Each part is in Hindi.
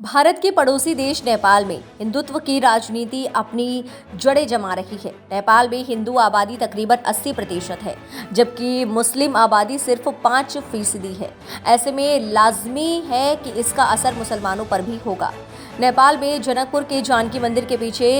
भारत के पड़ोसी देश नेपाल में हिंदुत्व की राजनीति अपनी जड़ें जमा रही है। नेपाल में हिंदू आबादी तकरीबन 80% है, जबकि मुस्लिम आबादी सिर्फ 5% है। ऐसे में लाजमी है कि इसका असर मुसलमानों पर भी होगा। नेपाल में जनकपुर के जानकी मंदिर के पीछे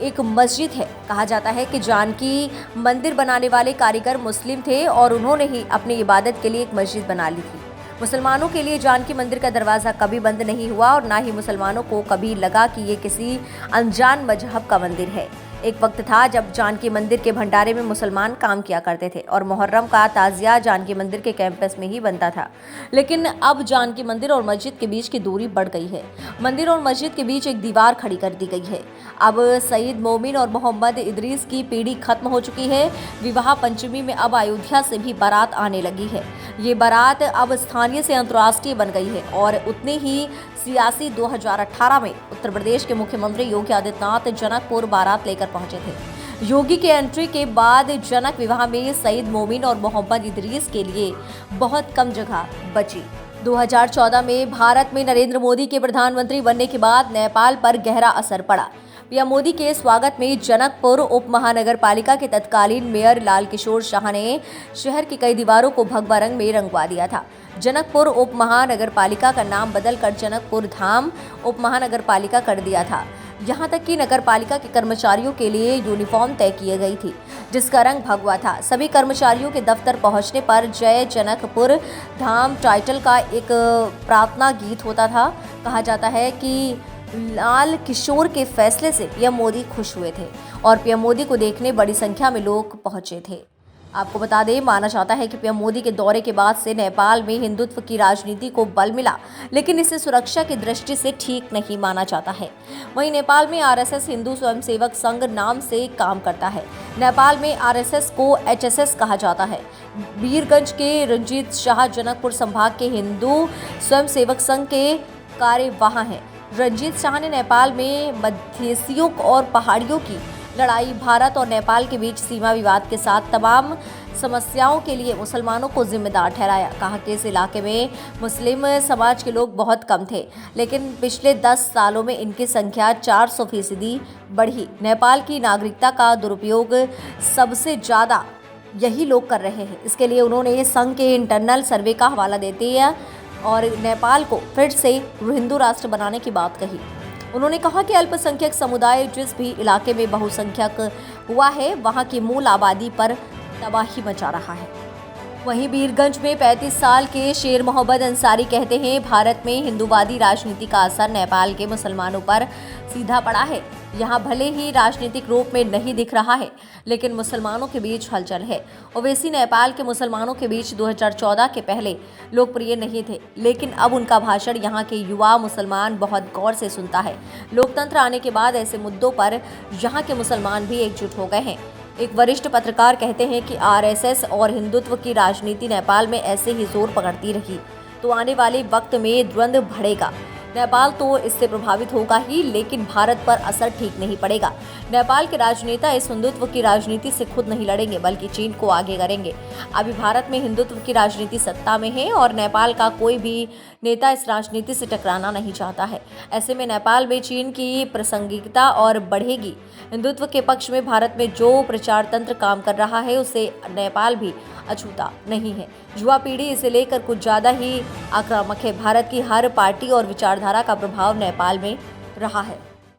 एक मस्जिद है। कहा जाता है कि जानकी मंदिर बनाने वाले कारीगर मुस्लिम थे और उन्होंने ही अपनी इबादत के लिए एक मस्जिद बना ली थी। मुसलमानों के लिए जानकी मंदिर का दरवाज़ा कभी बंद नहीं हुआ और ना ही मुसलमानों को कभी लगा कि ये किसी अनजान मजहब का मंदिर है। एक वक्त था जब जानकी मंदिर के भंडारे में मुसलमान काम किया करते थे और मुहर्रम का ताज़िया जानकी मंदिर के कैंपस में ही बनता था। लेकिन अब जानकी मंदिर और मस्जिद के बीच की दूरी बढ़ गई है। मंदिर और मस्जिद के बीच एक दीवार खड़ी कर दी गई है। अब सईद मोमिन और मोहम्मद इदरीस की पीढ़ी खत्म हो चुकी है। विवाह पंचमी में अब अयोध्या से भी बारात आने लगी है। ये बारात अब स्थानीय से अंतर्राष्ट्रीय बन गई है और उतनी ही सियासी 2018 में उत्तर प्रदेश के मुख्यमंत्री योगी आदित्यनाथ जनकपुर बारात लेकर पहुंचे थे। योगी के एंट्री के बाद जनक विवाह में सईद मोमिन और मोहम्मद इदरीस के लिए बहुत कम जगह बची। 2014 में भारत में नरेंद्र मोदी के प्रधानमंत्री बनने के बाद नेपाल पर गहरा असर पड़ा। पीएम मोदी के स्वागत में जनकपुर उप महानगर पालिका के तत्कालीन मेयर लाल किशोर शाह ने शहर की कई दीवारों को भगवा रंग में रंगवा दिया था। जनकपुर उप महानगर पालिका का नाम बदलकर जनकपुर धाम उप महानगर पालिका कर दिया था। यहाँ तक कि नगर पालिका के कर्मचारियों के लिए यूनिफॉर्म तय की गई थी, जिसका रंग भगवा था। सभी कर्मचारियों के दफ्तर पहुँचने पर जय जनकपुर धाम टाइटल का एक प्रार्थना गीत होता था। कहा जाता है कि लाल किशोर के फैसले से पीएम मोदी खुश हुए थे और पीएम मोदी को देखने बड़ी संख्या में लोग पहुंचे थे। आपको बता दें, माना जाता है कि पीएम मोदी के दौरे के बाद से नेपाल में हिंदुत्व की राजनीति को बल मिला, लेकिन इसे सुरक्षा की दृष्टि से ठीक नहीं माना जाता है। वहीं नेपाल में आरएसएस हिंदू स्वयंसेवक संघ नाम से काम करता है। नेपाल में आरएसएस को एचएसएस कहा जाता है। वीरगंज के रंजीत शाह जनकपुर संभाग के हिंदू स्वयंसेवक संघ के कार्यवाह हैं। रंजीत शाह ने नेपाल में मधेसियों और पहाड़ियों की लड़ाई, भारत और नेपाल के बीच सीमा विवाद के साथ तमाम समस्याओं के लिए मुसलमानों को जिम्मेदार ठहराया। कहा कि इस इलाके में मुस्लिम समाज के लोग बहुत कम थे, लेकिन पिछले 10 सालों में इनकी संख्या 400% बढ़ी। नेपाल की नागरिकता का दुरुपयोग सबसे ज़्यादा यही लोग कर रहे हैं। इसके लिए उन्होंने संघ के इंटरनल सर्वे का हवाला देते हैं और नेपाल को फिर से हिंदू राष्ट्र बनाने की बात कही। उन्होंने कहा कि अल्पसंख्यक समुदाय जिस भी इलाके में बहुसंख्यक हुआ है, वहां की मूल आबादी पर तबाही मचा रहा है। वहीं वीरगंज में 35 साल के शेर मोहम्मद अंसारी कहते हैं, भारत में हिंदूवादी राजनीति का असर नेपाल के मुसलमानों पर सीधा पड़ा है। यहाँ भले ही राजनीतिक रूप में नहीं दिख रहा है, लेकिन मुसलमानों के बीच हलचल है। ओवैसी नेपाल के मुसलमानों के बीच 2014 के पहले लोकप्रिय नहीं थे, लेकिन अब उनका भाषण यहाँ के युवा मुसलमान बहुत गौर से सुनता है। लोकतंत्र आने के बाद ऐसे मुद्दों पर यहाँ के मुसलमान भी एकजुट हो गए हैं। एक वरिष्ठ पत्रकार कहते हैं कि आरएसएस और हिंदुत्व की राजनीति नेपाल में ऐसे ही जोर पकड़ती रही तो आने वाले वक्त में द्वंद्व बढ़ेगा। नेपाल तो इससे प्रभावित होगा ही, लेकिन भारत पर असर ठीक नहीं पड़ेगा। नेपाल के राजनेता इस हिंदुत्व की राजनीति से खुद नहीं लड़ेंगे, बल्कि चीन को आगे करेंगे। अभी भारत में हिंदुत्व की राजनीति सत्ता में है और नेपाल का कोई भी नेता इस राजनीति से टकराना नहीं चाहता है। ऐसे में नेपाल में चीन की प्रासंगिकता और बढ़ेगी। हिंदुत्व के पक्ष में भारत में जो प्रचार तंत्र काम कर रहा है, उससे नेपाल भी अछूता नहीं है। युवा पीढ़ी इसे लेकर कुछ ज़्यादा ही आक्रामक है। भारत की हर पार्टी और विचारधारा का प्रभाव नेपाल में रहा है।